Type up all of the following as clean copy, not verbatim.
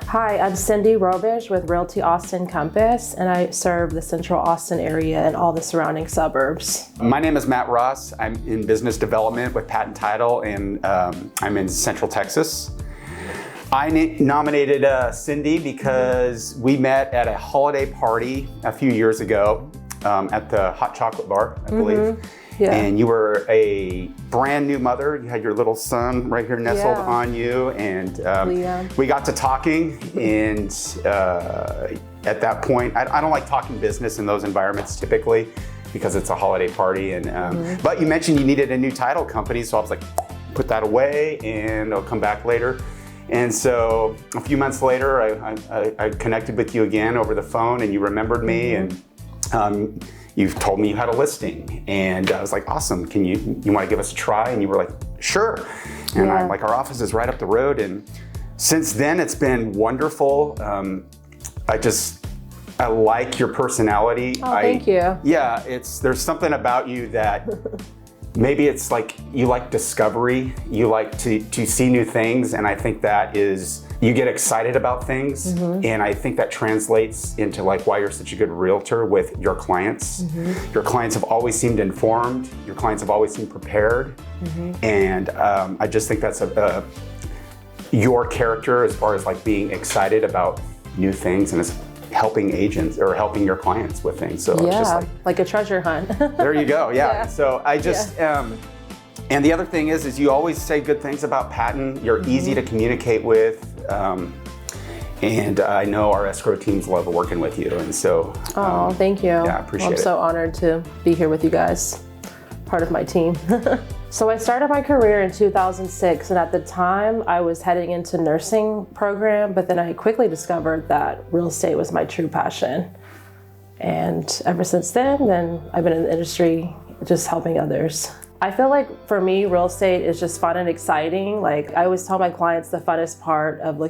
Hi, I'm Cindy Roehricht with Realty Austin Compass, and I serve the Central Austin area and all the surrounding suburbs. My name is Matt Ross. I'm in business development with Patten Title, and I'm in Central Texas. I nominated Cindy because we met at a holiday party a few years ago at the Hot Chocolate Bar, I believe. Yeah. And you were a brand new mother. You had your little son right here nestled on you, and we got to talking. And at that point, I don't like talking business in those environments typically because it's a holiday party. And but you mentioned you needed a new title company, so I was like, put that away, and I'll come back later. And so a few months later, I connected with you again over the phone, and you remembered me, and you told me you had a listing, and I was like, awesome, you want to give us a try? And you were like, sure. And I'm like, our office is right up the road. And since then, it's been wonderful. I like your personality. Oh, thank you. Yeah, there's something about you that maybe it's like you like discovery, you like to see new things, and I think that is, you get excited about things, and I think that translates into like why you're such a good realtor with your clients. Your clients have always seemed informed, your clients have always seemed prepared, and I just think that's your character as far as like being excited about new things, and it's helping agents or helping your clients with things. So it's just like a treasure hunt. There you go. So I just and the other thing is you always say good things about Patten. You're easy to communicate with, and I know our escrow teams love working with you. And so thank you. Yeah, I appreciate it. I'm so honored to be here with you guys, part of my team. So I started my career in 2006, and at the time I was heading into nursing program, but then I quickly discovered that real estate was my true passion. And ever since then I've been in the industry just helping others. I feel like for me, real estate is just fun and exciting. Like I always tell my clients, the funnest part of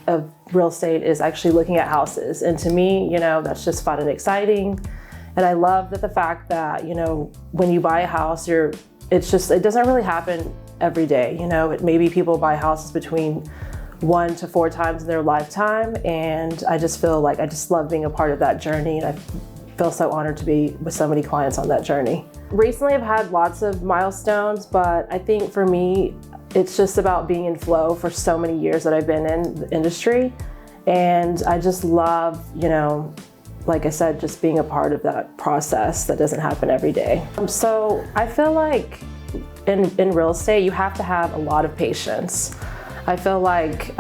of real estate is actually looking at houses. And to me, that's just fun and exciting. And I love the fact that, when you buy a house, it doesn't really happen every day. Maybe people buy houses between 1 to 4 times in their lifetime. And I just feel like I just love being a part of that journey. And I feel so honored to be with so many clients on that journey. Recently, I've had lots of milestones, but I think for me, it's just about being in flow for so many years that I've been in the industry. And I just love, like I said, just being a part of that process that doesn't happen every day. So I feel like in real estate, you have to have a lot of patience. I feel like,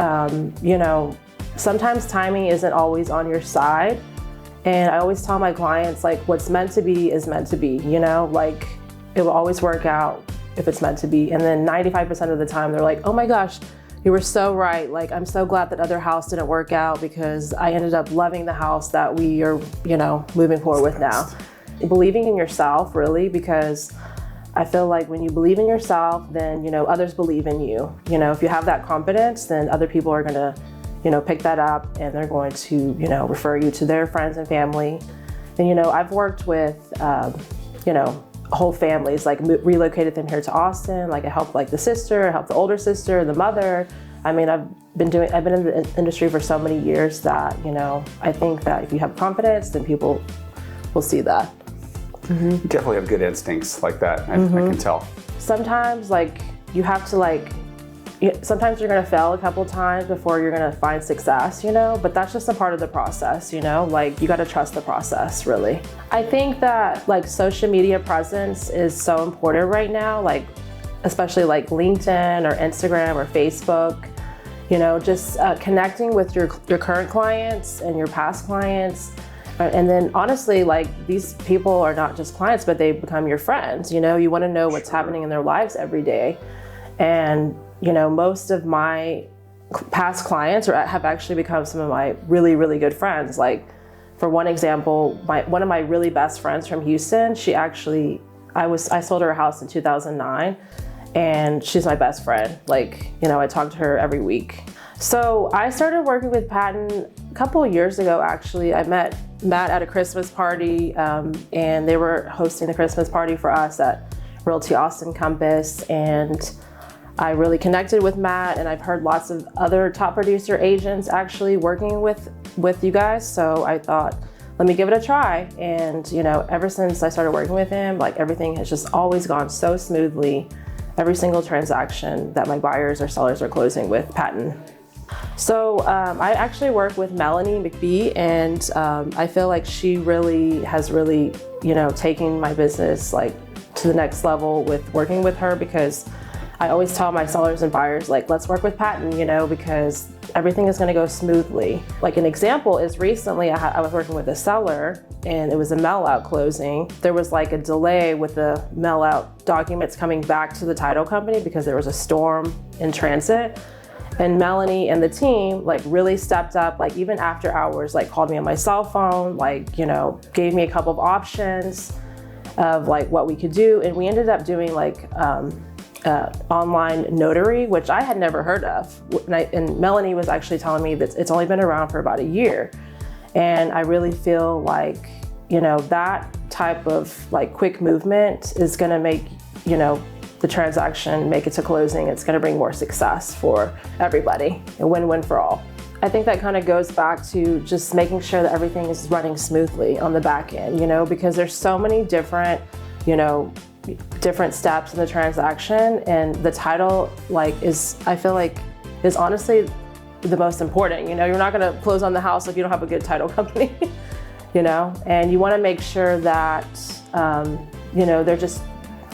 sometimes timing isn't always on your side. And I always tell my clients, like, what's meant to be is meant to be, like it will always work out if it's meant to be. And then 95% of the time they're like, oh my gosh, you were so right. Like, I'm so glad that other house didn't work out because I ended up loving the house that we are, moving forward with now. Believing in yourself, really, because I feel like when you believe in yourself, then, others believe in you. If you have that confidence, then other people are gonna pick that up, and they're going to, refer you to their friends and family. And, I've worked with, whole families, like relocated them here to Austin. Like I helped like the sister, I helped the older sister, the mother. I mean, I've been in the industry for so many years that, I think that if you have confidence, then people will see that. You definitely have good instincts like that. I can tell. Sometimes you have to sometimes you're gonna fail a couple times before you're gonna find success, but that's just a part of the process, like you gotta trust the process, really. I think that social media presence is so important right now, especially LinkedIn or Instagram or Facebook, just connecting with your current clients and your past clients. And then honestly, these people are not just clients, but they become your friends, you wanna know what's happening in their lives every day. And most of my past clients have actually become some of my really, really good friends. Like, for one example, one of my really best friends from Houston, I sold her a house in 2009, and she's my best friend. I talk to her every week. So I started working with Patten a couple of years ago, actually. I met Matt at a Christmas party, and they were hosting the Christmas party for us at Realty Austin Compass. And I really connected with Matt, and I've heard lots of other top producer agents actually working with you guys. So I thought, let me give it a try. And ever since I started working with him, like everything has just always gone so smoothly. Every single transaction that my buyers or sellers are closing with Patten. So I actually work with Melanie McBee, and I feel like she really has taken my business like to the next level with working with her, because I always tell my sellers and buyers, like, let's work with Patten, because everything is gonna go smoothly. Like an example is recently I was working with a seller, and it was a mail out closing. There was like a delay with the mail out documents coming back to the title company because there was a storm in transit. And Melanie and the team like really stepped up, like even after hours, like called me on my cell phone, like, gave me a couple of options of like what we could do. And we ended up doing like online notary, which I had never heard of. And Melanie was actually telling me that it's only been around for about a year. And I really feel like, that type of like quick movement is gonna make, the transaction make it to closing. It's gonna bring more success for everybody, a win-win for all. I think that kind of goes back to just making sure that everything is running smoothly on the back end, because there's so many different, different steps in the transaction, and the title I feel like is honestly the most important. You're not gonna close on the house if you don't have a good title company, and you wanna make sure that,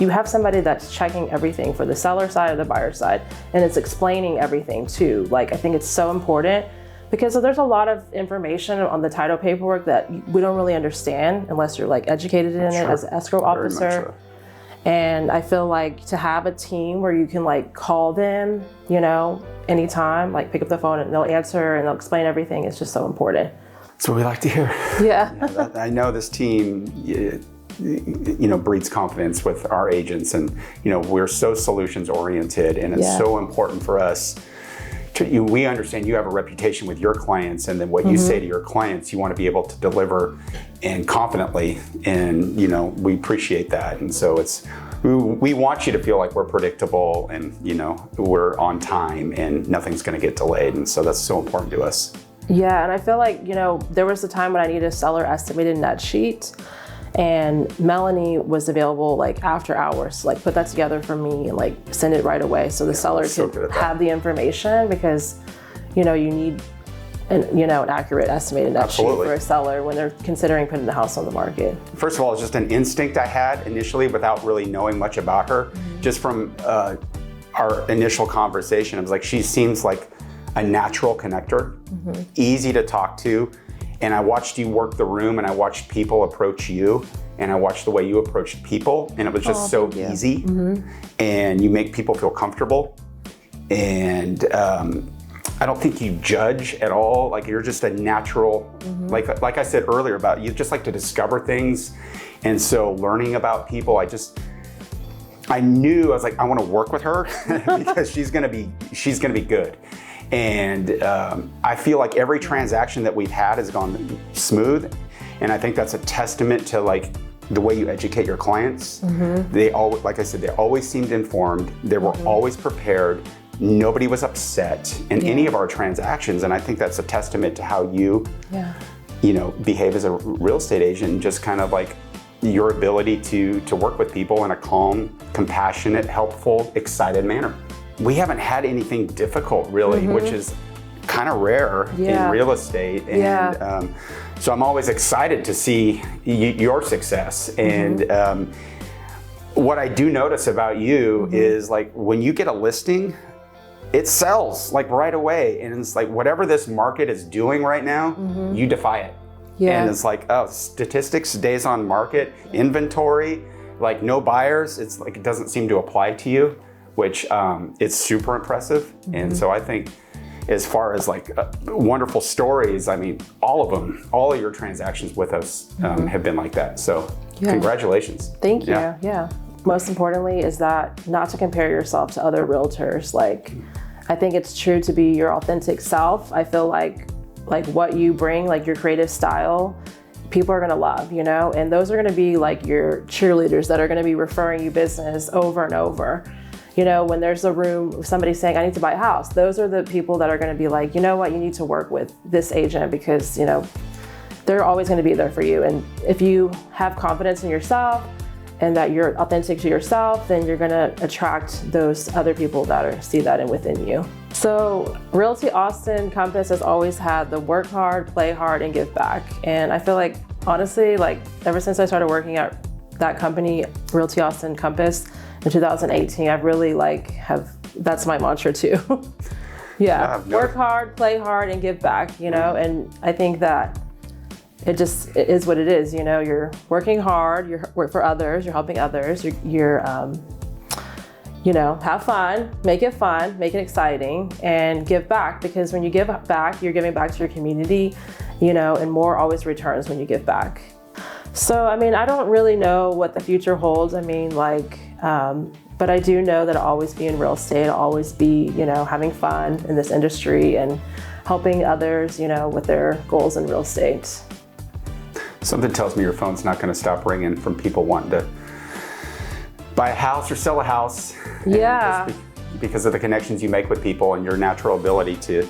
you have somebody that's checking everything for the seller side or the buyer side, and it's explaining everything too. Like, I think it's so important because there's a lot of information on the title paperwork that we don't really understand unless you're like educated in it as an escrow officer. And I feel like to have a team where you can like call them, anytime, like pick up the phone and they'll answer and they'll explain everything, is just so important. That's what we like to hear. Yeah. I know this team, breeds confidence with our agents, and we're so solutions oriented, and it's so important for us to, we understand you have a reputation with your clients, and then what you say to your clients, you want to be able to deliver and confidently, and we appreciate that. And so we want you to feel like we're predictable, and we're on time and nothing's going to get delayed, and so that's so important to us. Yeah, and I feel like there was a time when I needed a seller estimated net sheet, and Melanie was available like after hours to like put that together for me and like send it right away so the seller could have the information, because you need an accurate estimated net sheet for a seller when they're considering putting the house on the market. First of all, it's just an instinct I had initially without really knowing much about her. Just from our initial conversation, I was like, she seems like a natural connector, easy to talk to. And I watched you work the room, and I watched people approach you, and I watched the way you approached people, and it was just so easy. And you make people feel comfortable. And I don't think you judge at all. Like, you're just a natural, like I said earlier about you just like to discover things. And so learning about people, I was like, I want to work with her because she's gonna be good. And I feel like every transaction that we've had has gone smooth, and I think that's a testament to like the way you educate your clients. They all, like I said, they always seemed informed. They were always prepared. Nobody was upset in any of our transactions, and I think that's a testament to how you, behave as a real estate agent. Just kind of like your ability to work with people in a calm, compassionate, helpful, excited manner. We haven't had anything difficult really, which is kind of rare in real estate. And so I'm always excited to see your success. And what I do notice about you is like when you get a listing, it sells like right away. And it's like whatever this market is doing right now, you defy it. And it's like, oh, statistics, days on market, inventory, like no buyers. It's like it doesn't seem to apply to you, which it's super impressive. And so I think as far as like wonderful stories, I mean, all of your transactions with us have been like that. So congratulations. Thank you. Yeah. Most importantly is that not to compare yourself to other realtors. Like, I think it's true to be your authentic self. I feel like what you bring, like your creative style, people are gonna love, and those are gonna be like your cheerleaders that are gonna be referring you business over and over. You know, when there's a room, somebody saying, I need to buy a house, those are the people that are going to be like, you know what, you need to work with this agent because, you know, they're always going to be there for you. And if you have confidence in yourself and that you're authentic to yourself, then you're going to attract those other people that see that within you. So Realty Austin Compass has always had the work hard, play hard, and give back. And I feel like, honestly, like ever since I started working at that company, Realty Austin Compass, in 2018, I've really that's my mantra too. Yeah, work hard, play hard, and give back, you know, and I think that it is what it is, you know, you're working hard, you're work for others, you're helping others, you're you know, have fun, make it exciting, and give back, because when you give back, you're giving back to your community, you know, and more always returns when you give back. So, I mean, I don't really know what the future holds. I mean, but I do know that I'll always be in real estate. I'll always be, you know, having fun in this industry and helping others, you know, with their goals in real estate. Something tells me your phone's not going to stop ringing from people wanting to buy a house or sell a house. Yeah. Because of the connections you make with people and your natural ability to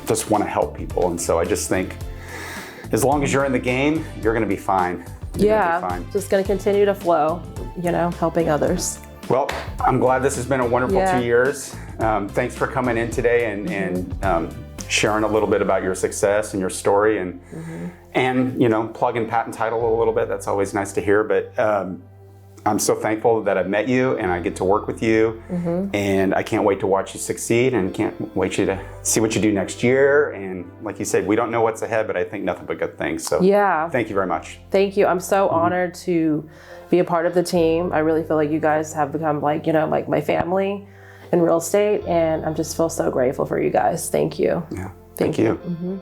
just want to help people. And so I just think, as long as you're in the game, you're going to be fine. Just going to continue to flow, you know, helping others. Well, I'm glad this has been a wonderful 2 years. Thanks for coming in today and sharing a little bit about your success and your story and you know, plugging Patten Title a little bit. That's always nice to hear. But I'm so thankful that I've met you and I get to work with you, and I can't wait to watch you succeed and can't wait to see what you do next year. And like you said, we don't know what's ahead, but I think nothing but good things. So thank you very much. Thank you. I'm so honored to be a part of the team. I really feel like you guys have become like, you know, like my family in real estate, and I just feel so grateful for you guys. Thank you. Yeah, thank you.